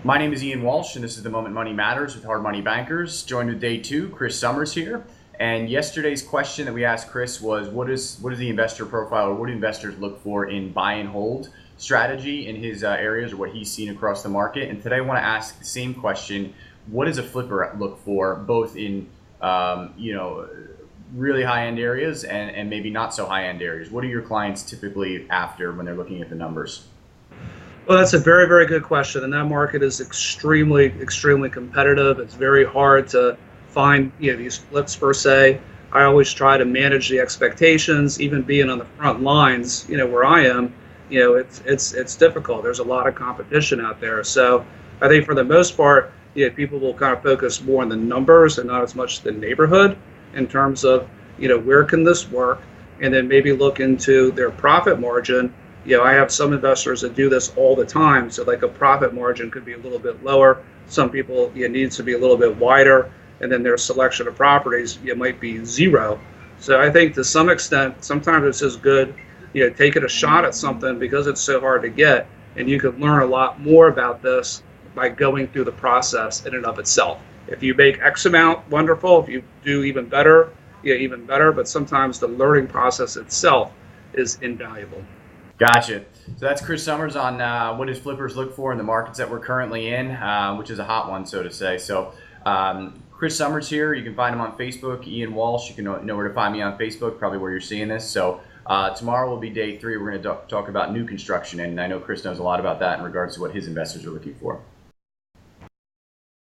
My name is Ian Walsh, and this is The Moment Money Matters with Hard Money Bankers. Joined with day two, Chris Summers here. And yesterday's question that we asked Chris was, what is the investor profile, or what do investors look for in buy and hold strategy in his areas, or what he's seen across the market? And today I want to ask the same question: what does a flipper look for, both in really high-end areas and maybe not so high-end areas? What are your clients typically after when they're looking at the numbers? Well, that's a very, very good question, and that market is extremely, extremely competitive. It's very hard to find these flips per se. I always try to manage the expectations, even being on the front lines. Where I am, it's difficult. There's a lot of competition out there. So I think for the most part, people will kind of focus more on the numbers and not as much the neighborhood in terms of where can this work, and then maybe look into their profit margin. I have some investors that do this all the time. So like a profit margin could be a little bit lower. Some people, it needs to be a little bit wider. And then their selection of properties, might be zero. So I think to some extent, sometimes it's just good, taking a shot at something because it's so hard to get. And you can learn a lot more about this by going through the process in and of itself. If you make X amount, wonderful. If you do even better, even better. But sometimes the learning process itself is invaluable. Gotcha. So that's Chris Summers on what does flippers look for in the markets that we're currently in, which is a hot one, so to say. So Chris Summers here. You can find him on Facebook, Ian Walsh. You can know where to find me on Facebook, probably where you're seeing this. So tomorrow will be day three. We're going to talk about new construction, and I know Chris knows a lot about that in regards to what his investors are looking for.